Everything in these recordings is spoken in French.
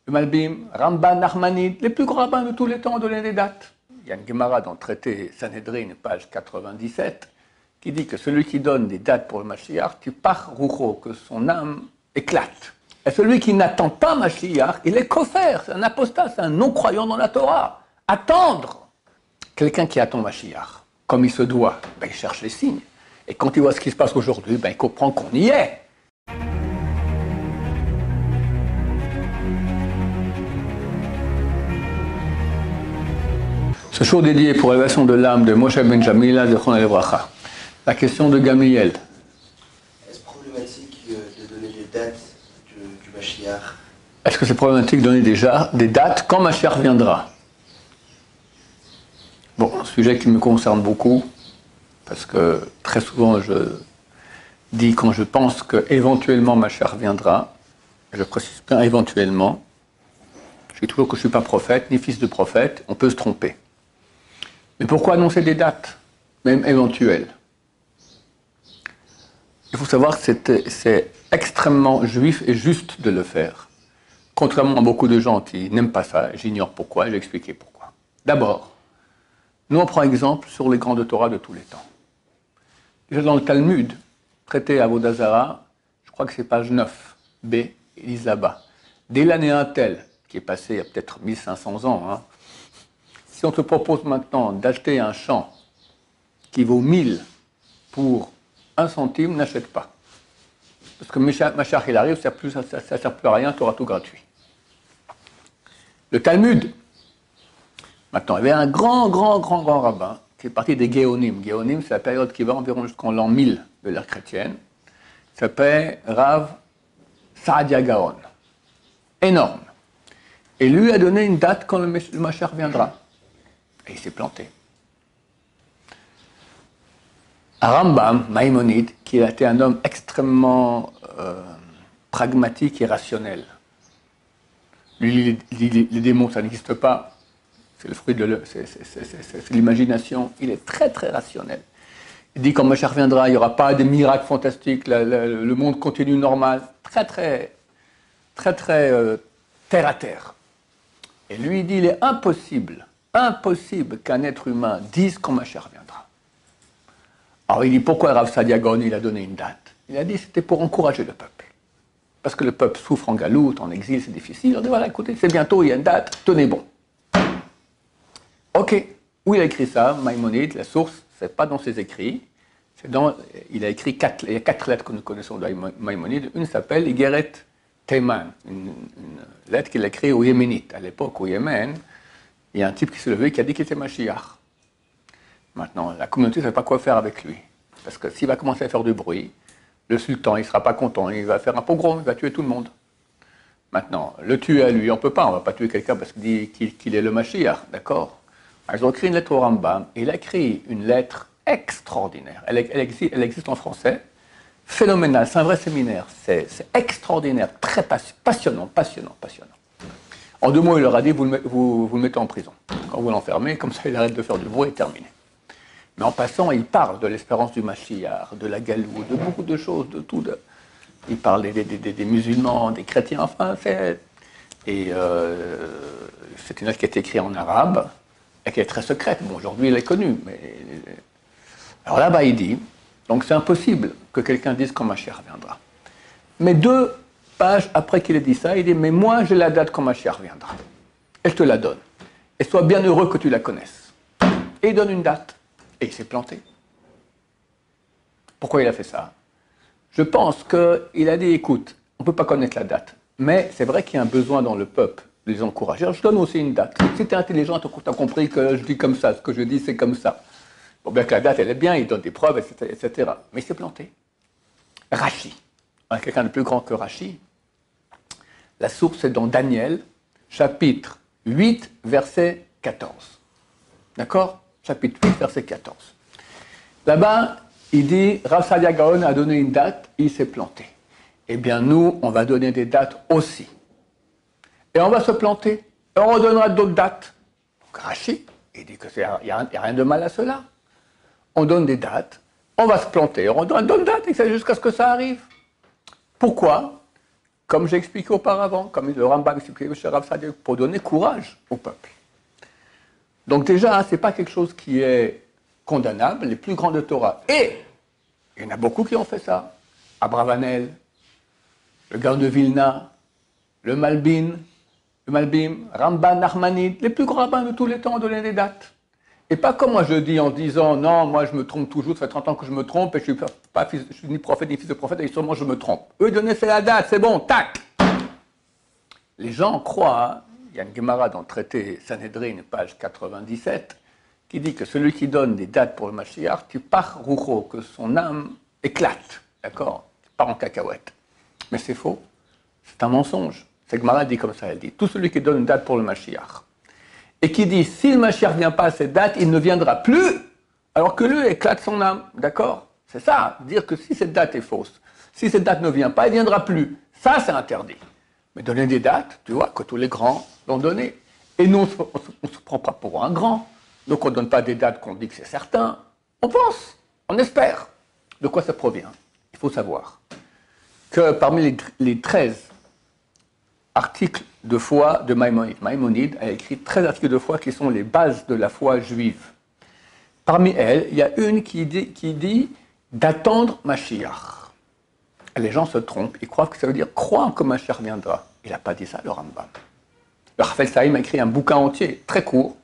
le Malbim, Ramban, Nachmanide, les plus grands rabbins de tous les temps ont donné des dates. Il y a une Gemara dans le traité Sanhedrin, page 97, qui dit que celui qui donne des dates pour le Mashiach, tu pars roucho, que son âme éclate. Et celui qui n'attend pas Mashiach, il est koffer, c'est un apostat, c'est un non-croyant dans la Torah. Attendre. Quelqu'un qui attend Mashiach, comme il se doit, ben, il cherche les signes. Et quand il voit ce qui se passe aujourd'hui, ben, il comprend qu'on y est. Ce show dédié pour l'élévation de l'âme de Moshe Ben Jamila de Zechron Levracha. La question de Gamliel. Est-ce problématique de donner des dates du Mashiach? Est-ce que c'est problématique de donner déjà des dates quand Mashiach viendra? Bon, un sujet qui me concerne beaucoup, parce que très souvent je dis quand je pense qu'éventuellement Mashiach viendra, je précise bien éventuellement, je dis toujours que je ne suis pas prophète, ni fils de prophète, on peut se tromper. Mais pourquoi annoncer des dates, même éventuelles? Il faut savoir que c'est extrêmement juif et juste de le faire. Contrairement à beaucoup de gens qui n'aiment pas ça, j'ignore pourquoi, je vais expliquer pourquoi. D'abord, nous on prend exemple sur les grands de Torah de tous les temps. Déjà dans le Talmud, traité à Vodazara, je crois que c'est page 9, B, ils disent là-bas. Dès l'année Intel, qui est passée il y a peut-être 1500 ans, hein, si on te propose maintenant d'acheter un champ qui vaut 1000 pour 1 centime, n'achète pas. Parce que Mashiach il arrive, ça ne sert plus à rien, tu auras tout gratuit. Le Talmud, maintenant, il y avait un grand rabbin qui est parti des Géonim. Géonim, c'est la période qui va environ jusqu'en l'an 1000 de l'ère chrétienne. Il s'appelle Rav Saadia Gaon. Énorme. Et lui a donné une date quand le Mashiach viendra. Et il s'est planté. Rambam, Maïmonide, qui a été un homme extrêmement pragmatique et rationnel. Lui, les démons, ça n'existe pas. C'est le fruit de c'est l'imagination. Il est très rationnel. Il dit quand Mashiach reviendra, il n'y aura pas de miracles fantastiques, le monde continue normal. Très terre à terre. Et lui, il dit, il est impossible qu'un être humain dise quand Mashiach reviendra. Alors il dit, pourquoi Rav Saadia Gaon, il a donné une date? Il a dit, c'était pour encourager le peuple. Parce que le peuple souffre en galoute, en exil, c'est difficile. Il a dit, voilà, écoutez, c'est bientôt, il y a une date, tenez bon. Ok, où il a écrit ça? Maïmonide, la source, c'est pas dans ses écrits. Il a écrit il y a 4 lettres que nous connaissons de Maïmonide. Une s'appelle Igeret Teiman, une lettre qu'il a écrite aux Yéménites. À l'époque, au Yémen, il y a un type qui s'est levé qui a dit qu'il était Mashiach. Maintenant, la communauté ne sait pas quoi faire avec lui. Parce que s'il va commencer à faire du bruit, le sultan, il ne sera pas content, il va faire un pogrom, il va tuer tout le monde. Maintenant, le tuer à lui, on ne peut pas, on ne va pas tuer quelqu'un parce qu'il dit qu'il est le Mashiach, d'accord? Ils ont écrit une lettre au Rambam, et il a écrit une lettre extraordinaire. Elle existe en français, phénoménale, c'est un vrai séminaire, c'est extraordinaire, très passionnant. En 2 mots, il leur a dit, vous le mettez en prison. Quand vous l'enfermez, comme ça il arrête de faire du bruit et terminé. Mais en passant, il parle de l'espérance du Mashiach, de la galoute, de beaucoup de choses, de tout. Il parle des musulmans, des chrétiens, enfin, c'est une lettre qui a été écrite en arabe, et qui est très secrète. Bon, aujourd'hui, elle est connue, mais... Alors là-bas, il dit, donc c'est impossible que quelqu'un dise quand Mashiach viendra. Mais 2 pages après qu'il ait dit ça, il dit, mais moi, j'ai la date quand Mashiach viendra. Et je te la donne. Et sois bien heureux que tu la connaisses. Et il donne une date. Et il s'est planté. Pourquoi il a fait ça? Je pense qu'il a dit, écoute, on ne peut pas connaître la date, mais c'est vrai qu'il y a un besoin dans le peuple de les encourager. Alors, je donne aussi une date. Si tu es intelligent, tu as compris que je dis comme ça, ce que je dis, c'est comme ça. Bon, bien que la date, elle est bien, il donne des preuves, etc. Mais il s'est planté. Rachi. Quelqu'un de plus grand que Rachi. La source est dans Daniel, chapitre 8, verset 14. D'accord? Chapitre 8, verset 14. Là-bas, il dit, Rav Saadia Gaon a donné une date, il s'est planté. Eh bien, nous, on va donner des dates aussi. Et on va se planter. Et on redonnera d'autres dates. Donc, Rachi, il dit qu'il n'y a rien de mal à cela. On donne des dates, on va se planter, on donne d'autres dates, jusqu'à ce que ça arrive. Pourquoi? comme j'ai expliqué auparavant, comme le Rambam expliqué chez Rav Saadia, pour donner courage au peuple. Donc déjà, ce n'est pas quelque chose qui est condamnable, les plus grands de Torah. Et il y en a beaucoup qui ont fait ça. Abravanel, le Gaon de Vilna, le Malbim, Ramban, Nachmanide, les plus grands rabbins de tous les temps ont donné des dates. Et pas comme moi je dis en disant non, moi je me trompe toujours, ça fait 30 ans que je me trompe et je suis ni prophète ni fils de prophète et sûrement je me trompe. Eux donnaient c'est la date, c'est bon, tac. Les gens croient, il y a une Gemara dans le traité Sanhedrin, page 97, qui dit que celui qui donne des dates pour le Mashiach, tu pars roucho, que son âme éclate, d'accord, tu pars en cacahuète. Mais c'est faux, c'est un mensonge. Cette Gemara dit comme ça, elle dit, tout celui qui donne une date pour le Mashiach, et qui dit, si le Mashiach ne vient pas à cette date, il ne viendra plus, alors que lui éclate son âme, d'accord? C'est ça, dire que si cette date est fausse, si cette date ne vient pas, il ne viendra plus. Ça, c'est interdit. Mais donner des dates, tu vois, que tous les grands l'ont donné. Et nous, on ne se prend pas pour un grand. Donc on ne donne pas des dates qu'on dit que c'est certain. On pense, on espère. De quoi ça provient? Il faut savoir que parmi les 13 articles de foi de Maïmonide a écrit 13 articles de foi qui sont les bases de la foi juive. Parmi elles, il y a une qui dit d'attendre Mashiach. Et les gens se trompent, ils croient que ça veut dire croire que Mashiach viendra. Il n'a pas dit ça, le Rambam. Le Raphaël Saïm a écrit un bouquin entier, très court,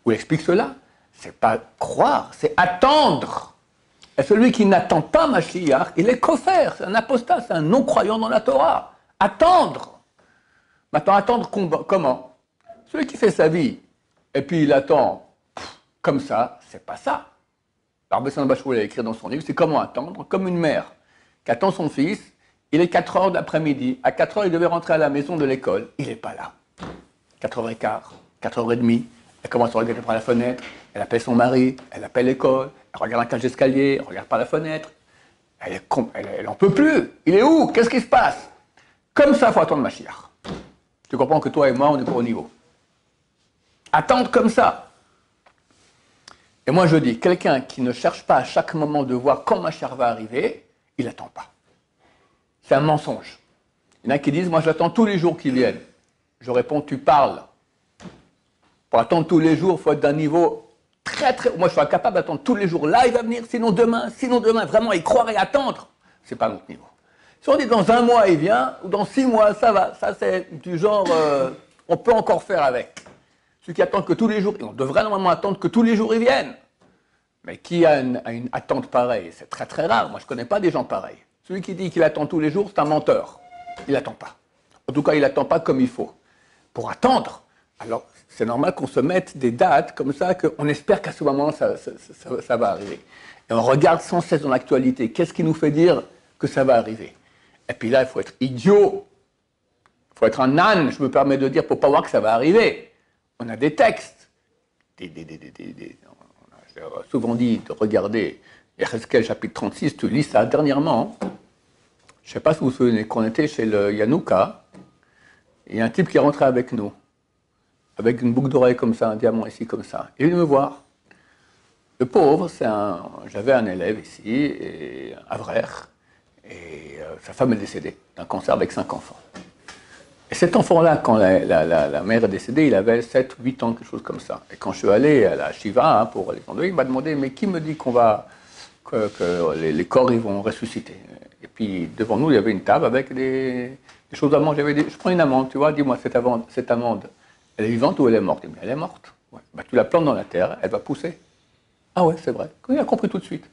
où il explique cela. C'est pas croire, c'est attendre. Et celui qui n'attend pas Mashiach, il est koffer, c'est un apostat, c'est un non-croyant dans la Torah. Attendre. Maintenant, attendre comment? Celui qui fait sa vie, et puis il attend comme ça, c'est pas ça. Barbessan Bachou l'a écrit dans son livre, c'est comment attendre, comme une mère qui attend son fils, il est 4 heures d'après-midi, à 4 heures il devait rentrer à la maison de l'école, il n'est pas là. 4h15, 4h30, elle commence à regarder par la fenêtre, elle appelle son mari, elle appelle l'école, elle regarde un cage d'escalier, elle regarde par la fenêtre, elle en peut plus, il est où? Qu'est-ce qui se passe? Comme ça, il faut attendre Mashiach. Tu comprends que toi et moi, on n'est pas au niveau. Attendre comme ça. Et moi, je dis, quelqu'un qui ne cherche pas à chaque moment de voir quand Mashiach va arriver, il n'attend pas. C'est un mensonge. Il y en a qui disent, moi, j'attends tous les jours qu'ils viennent. Je réponds, tu parles. Pour attendre tous les jours, il faut être d'un niveau très, très... Moi, je suis incapable d'attendre tous les jours. Là, il va venir, sinon demain, vraiment, y croire et attendre. C'est pas notre niveau. Si on dit dans 1 mois, il vient, ou dans 6 mois, ça va. Ça, c'est du genre, on peut encore faire avec. Celui qui attend que tous les jours, et on devrait normalement attendre que tous les jours, ils viennent. Mais qui a une attente pareille? C'est très, très rare. Moi, je ne connais pas des gens pareils. Celui qui dit qu'il attend tous les jours, c'est un menteur. Il n'attend pas. En tout cas, il n'attend pas comme il faut. Pour attendre, alors c'est normal qu'on se mette des dates comme ça, qu'on espère qu'à ce moment, ça va arriver. Et on regarde sans cesse dans l'actualité. Qu'est-ce qui nous fait dire que ça va arriver? Et puis là, il faut être idiot. Il faut être un âne, je me permets de dire, pour ne pas voir que ça va arriver. On a des textes. On a souvent dit de regarder Yechezkel chapitre 36, tu lis ça dernièrement. Je ne sais pas si vous vous souvenez qu'on était chez le Yanouka. Il y a un type qui est rentré avec nous, avec une boucle d'oreille comme ça, un diamant ici comme ça. Il est venu me voir. Le pauvre, j'avais un élève ici, et un frère, et sa femme est décédée d'un cancer avec 5 enfants. Et cet enfant-là, quand la mère est décédée, il avait 7, 8 ans, quelque chose comme ça. Et quand je suis allé à la Shiva pour les enlever, il m'a demandé, mais qui me dit que les corps ils vont ressusciter? Et puis devant nous, il y avait une table avec des choses à manger. Je prends une amande, tu vois, dis-moi, cette amande, elle est vivante ou elle est morte? Il me dit, elle est morte. Ouais. Bah, tu la plantes dans la terre, elle va pousser. Ah ouais, c'est vrai. Il a compris tout de suite.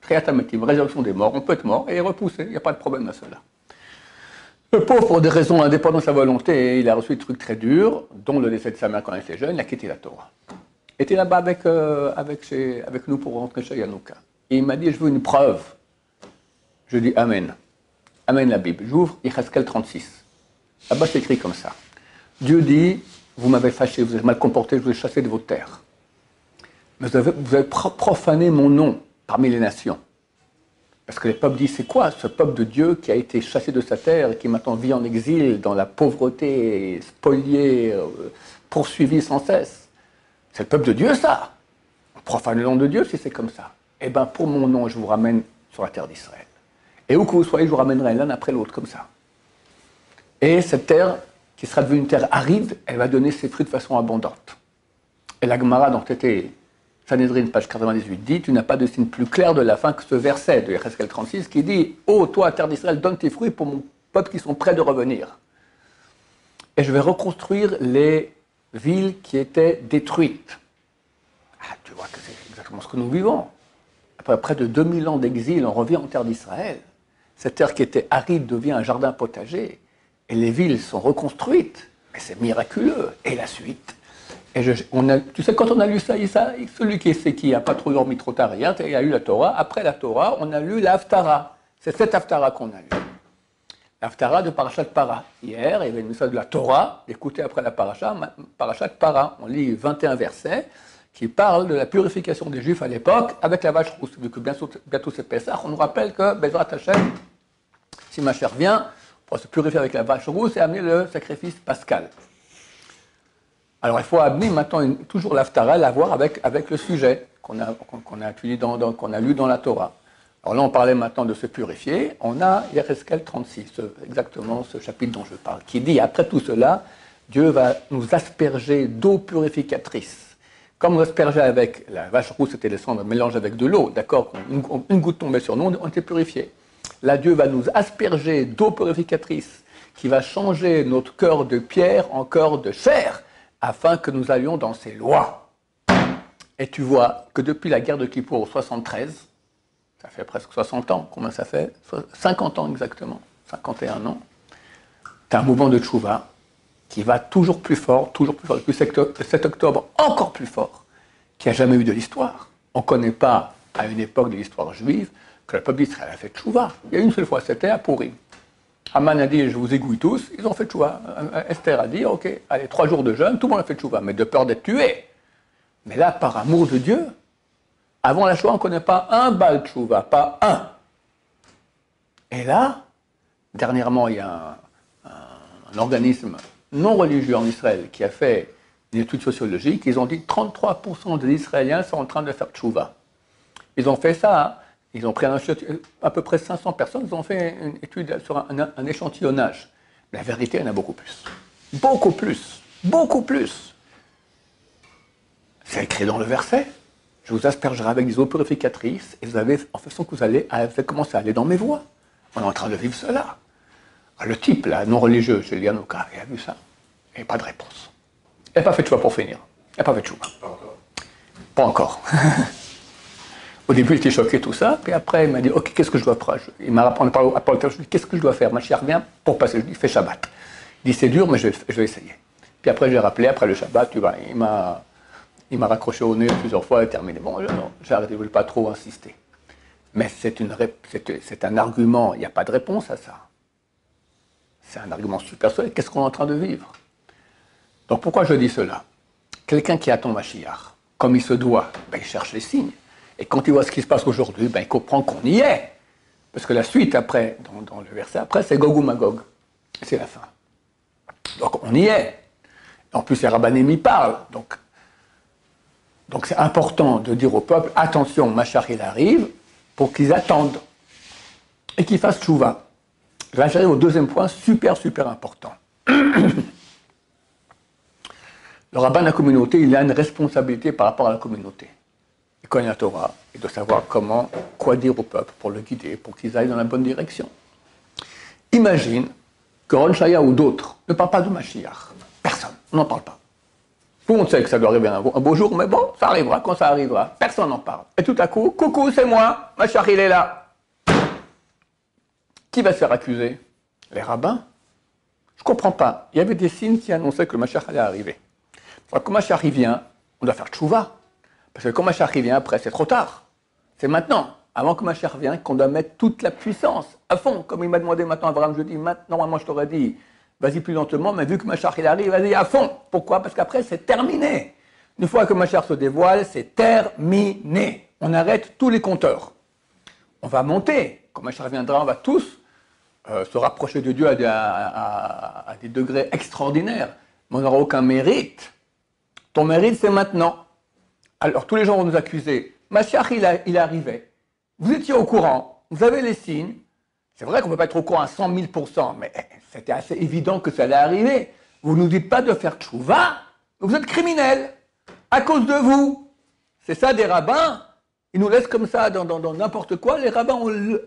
Triatamétive, résurrection des morts, on peut être mort et repousser, il n'y a pas de problème à cela. Le pauvre, pour des raisons indépendantes de sa volonté, il a reçu des trucs très durs, dont le décès de sa mère quand il était jeune, il a quitté la Torah. Il était là-bas avec nous pour rentrer chez Yanouka. Et il m'a dit, je veux une preuve. Je dis, Amen. Amen la Bible. J'ouvre Yechezkel 36. Là-bas, c'est écrit comme ça. Dieu dit, vous m'avez fâché, vous êtes mal comporté, je vous ai chassé de votre terre. Mais vous avez profané mon nom parmi les nations. Parce que les peuples disent, c'est quoi ce peuple de Dieu qui a été chassé de sa terre et qui maintenant vit en exil, dans la pauvreté, spolié, poursuivi sans cesse? C'est le peuple de Dieu, ça. On profane le nom de Dieu si c'est comme ça. Eh bien, pour mon nom, je vous ramène sur la terre d'Israël. Et où que vous soyez, je vous ramènerai l'un après l'autre, comme ça. Et cette terre, qui sera devenue une terre aride, elle va donner ses fruits de façon abondante. Et la Gemara, dans traité Sanhedrin, page 98, dit, tu n'as pas de signe plus clair de la fin que ce verset de Yecheskel 36 qui dit, ô toi, terre d'Israël, donne tes fruits pour mon peuple qui sont prêts de revenir. Et je vais reconstruire les villes qui étaient détruites. Ah, tu vois que c'est exactement ce que nous vivons. Après près de 2000 ans d'exil, on revient en terre d'Israël. Cette terre qui était aride devient un jardin potager. Et les villes sont reconstruites. Mais c'est miraculeux. Et la suite. Et tu sais, quand on a lu ça, celui qui n'a pas trop dormi trop tard hier, il a lu la Torah. Après la Torah, on a lu la Haftara. C'est cette Haftara qu'on a lu. L'Haftara de Parashat Para. Hier, il y avait une message de la Torah, d'écouter après la Parashat Para. On lit 21 versets qui parlent de la purification des Juifs à l'époque avec la vache rousse. Vu que bientôt c'est Pessah, on nous rappelle que Bezrat Hashem, si ma chère vient, pour se purifier avec la vache rousse et amener le sacrifice pascal. Alors il faut amener maintenant toujours l'Haftara, l'avoir avec le sujet qu'on a étudié qu'on a lu dans la Torah. Alors là, on parlait maintenant de se purifier. On a Yecheskel 36, exactement ce chapitre dont je parle, qui dit, après tout cela, Dieu va nous asperger d'eau purificatrice. Comme on aspergeait avec la vache rousse, c'était les cendres mélangées avec de l'eau, d'accord, une goutte tombait sur nous, on était purifié. Là, Dieu va nous asperger d'eau purificatrice qui va changer notre cœur de pierre en cœur de chair, afin que nous allions dans ses lois. Et tu vois que depuis la guerre de Kippour 73, ça fait presque 60 ans, combien ça fait 50 ans exactement, 51 ans, tu as un mouvement de tchouva qui va toujours plus fort, depuis 7 octobre, encore plus fort, qui n'a jamais eu de l'histoire. On ne connaît pas, à une époque de l'histoire juive, que le peuple d'Israël a fait tchouva. Il y a une seule fois, c'était à Purim. Haman a dit, je vous égouille tous, ils ont fait tchouva. Esther a dit, ok, allez, 3 jours de jeûne, tout le monde a fait tchouva, mais de peur d'être tué. Mais là, par amour de Dieu, avant la Shoah, on ne connaît pas un Baal tchouva, pas un. Et là, dernièrement, il y a un organisme non religieux en Israël qui a fait une étude sociologique. Ils ont dit que 33% des Israéliens sont en train de faire tchouva. Ils ont fait ça, hein. Ils ont pris à peu près 500 personnes, ils ont fait une étude sur un échantillonnage. Mais la vérité, il y en a beaucoup plus. Beaucoup plus. Beaucoup plus. C'est écrit dans le verset. Je vous aspergerai avec des eaux purificatrices et vous avez, en façon que vous allez commencer à aller dans mes voies. On est en train de vivre cela. Alors, le type, là, non religieux, chez Lianouka, il a vu ça. Et pas de réponse. Il n'a pas fait de choix pour finir. Il n'a pas fait de choix. Pas encore. Pas encore. Au début, il était choqué, tout ça. Puis après, il m'a dit, OK, qu'est-ce que je dois faire? Il m'a rappelé à je lui ai dit, qu'est-ce que je dois faire? Ma chère revient pour passer. Je lui ai dit, fais Shabbat. Il dit, c'est dur, mais je vais essayer. Puis après, j'ai rappelé, après le Shabbat, tu vois, il m'a raccroché au nez plusieurs fois et terminé. Bon, j'ai arrêté, je ne voulais pas trop insister. Mais c'est un argument, il n'y a pas de réponse à ça. C'est un argument super solide. Qu'est-ce qu'on est en train de vivre? Donc pourquoi je dis cela? Quelqu'un qui attend Mashiach, comme il se doit, ben, il cherche les signes. Et quand il voit ce qui se passe aujourd'hui, ben, il comprend qu'on y est. Parce que la suite après, dans le verset après, c'est Gog ou Magog. C'est la fin. Donc on y est. En plus, les rabbanim y parlent. Donc c'est important de dire au peuple, attention, Mashiach il arrive, pour qu'ils attendent. Et qu'ils fassent tchouva. Là, j'arrive au deuxième point, super important. Le rabbin de la communauté, il a une responsabilité par rapport à la communauté. Il connaît la Torah, il doit savoir quoi dire au peuple pour le guider, pour qu'ils aillent dans la bonne direction. Imagine que Ron Shaya ou d'autres ne parlent pas de Mashiach. Personne, on n'en parle pas. Tout le monde sait que ça doit arriver un beau jour, mais bon, ça arrivera quand ça arrivera. Personne n'en parle. Et tout à coup, coucou, c'est moi, Mashiach il est là. Qui va se faire accuser? Les rabbins? Je ne comprends pas. Il y avait des signes qui annonçaient que le Mashiach allait arriver. Quand le Mashiach vient, on doit faire tchouva. Parce que quand Mashiach vient après, c'est trop tard. C'est maintenant, avant que Mashiach vienne, qu'on doit mettre toute la puissance à fond. Comme il m'a demandé maintenant, Abraham, je dis, normalement je t'aurais dit, vas-y plus lentement, mais vu que Mashiach il arrive, vas-y à fond. Pourquoi? Parce qu'après, c'est terminé. Une fois que Mashiach se dévoile, c'est terminé. On arrête tous les compteurs. On va monter. Quand Mashiach viendra, on va tous se rapprocher de Dieu à des degrés extraordinaires. Mais on n'aura aucun mérite. Ton mérite, c'est maintenant. Alors, tous les gens vont nous accuser. Mashiach, il arrivait. Vous étiez au courant. Vous avez les signes. C'est vrai qu'on ne peut pas être au courant à 100 000%, mais c'était assez évident que ça allait arriver. Vous ne nous dites pas de faire tchouva, vous êtes criminels, à cause de vous. C'est ça des rabbins, ils nous laissent comme ça dans n'importe quoi. Les rabbins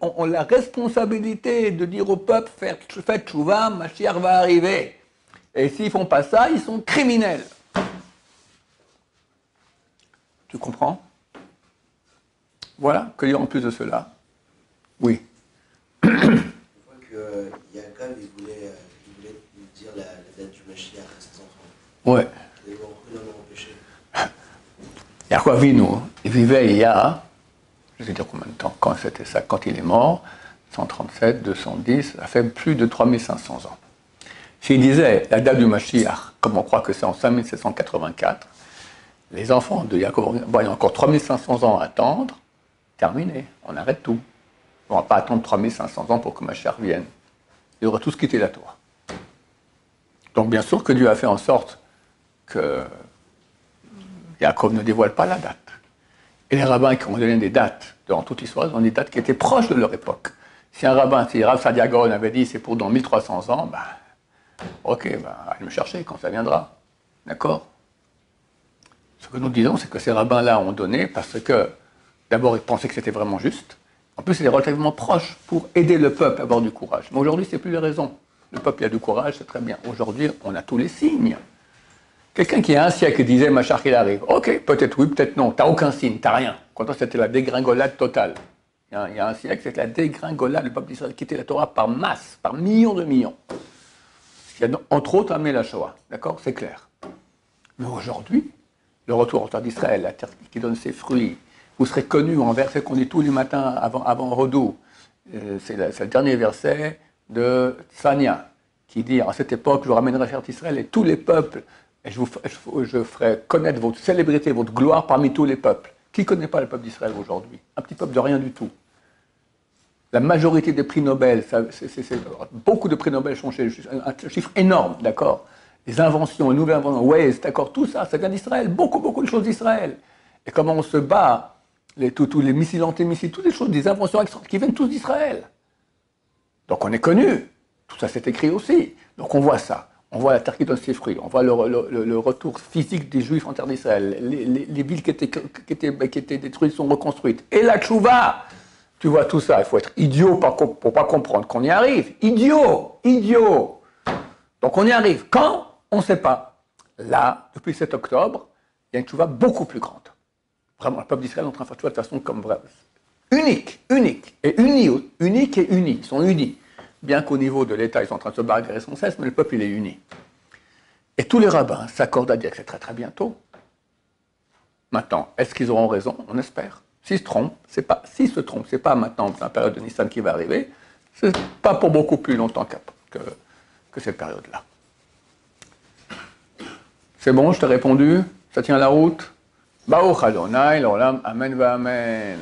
ont la responsabilité de dire au peuple, faites tchouva, Mashiach va arriver. Et s'ils ne font pas ça, ils sont criminels. Tu comprends? Voilà, que dire en plus de cela? Oui. Je vois que Yaakov, il voulait dire la date du Mashiach à ses enfants. Ouais. Et ils l'ont empêché. Yaakov Avinu, il vivait il y a, je vais dire combien de temps, quand c'était ça, quand il est mort, 137, 210, ça fait plus de 3500 ans. S'il disait la date du Mashiach, comme on croit que c'est en 5784, les enfants de Yaakov, bon, il y a encore 3500 ans à attendre, terminé, on arrête tout. On ne va pas attendre 3500 ans pour que Mashiach vienne. Il aura tous quitté la Torah. Donc bien sûr que Dieu a fait en sorte que Yaakov ne dévoile pas la date. Et les rabbins qui ont donné des dates durant toute l'histoire, ils ont des dates qui étaient proches de leur époque. Si un rabbin, si Rav Sadia Gaon avait dit c'est pour dans 1300 ans, ben, ok, ben, allez me chercher quand ça viendra. D'accord? Ce que nous disons, c'est que ces rabbins-là ont donné parce que, d'abord, ils pensaient que c'était vraiment juste. En plus, c'était relativement proche pour aider le peuple à avoir du courage. Mais aujourd'hui, c'est plus les raisons. Le peuple a du courage, c'est très bien. Aujourd'hui, on a tous les signes. Quelqu'un qui, il y a un siècle, disait Mashiach, il arrive. Ok, peut-être oui, peut-être non. T'as aucun signe, t'as rien. Quand c'était la dégringolade totale. Il y a un siècle, c'était la dégringolade. Le peuple d'Israël quittait la Torah par masse, par millions de millions. Ce qui a, entre autres, amené la Shoah. D'accord? C'est clair. Mais aujourd'hui, le retour en terre d'Israël, la terre qui donne ses fruits, vous serez connus en verset qu'on dit tous les matins avant Rodou. C'est le dernier verset de Tsania, qui dit, à cette époque, je vous ramènerai à terre d'Israël et tous les peuples, et je ferai connaître votre célébrité, votre gloire parmi tous les peuples. Qui ne connaît pas le peuple d'Israël aujourd'hui? Un petit peuple de rien du tout. La majorité des prix Nobel, beaucoup de prix Nobel sont chez un chiffre énorme, d'accord? Les inventions, les nouvelles inventions, Waze, d'accord, tout ça, ça vient d'Israël, beaucoup de choses d'Israël. Et comment on se bat, tous les missiles antimissiles, toutes les choses, des inventions extraordinaires qui viennent tous d'Israël. Donc on est connu, tout ça c'est écrit aussi. Donc on voit ça, on voit la terre qui donne ses fruits, on voit le retour physique des Juifs en terre d'Israël, les villes qui étaient détruites sont reconstruites. Et la tchouva, tu vois tout ça, il faut être idiot pour ne pas comprendre qu'on y arrive. Idiot. Donc on y arrive. Quand? On ne sait pas. Là, depuis 7 octobre, il y a une tchouva beaucoup plus grande. Vraiment, le peuple d'Israël est en train de faire tchouva de façon comme vrai. Unique. Et unis. Ils sont unis. Bien qu'au niveau de l'État, ils sont en train de se bagarrer sans cesse, mais le peuple, il est uni. Et tous les rabbins s'accordent à dire que c'est très bientôt. Maintenant, est-ce qu'ils auront raison? On espère. S'ils se trompent, c'est pas maintenant, dans la période de Nissan qui va arriver, c'est pas pour beaucoup plus longtemps que cette période-là. C'est bon, je t'ai répondu? Ça tient la route? Baruch Adonai, l'olam, amen va amen.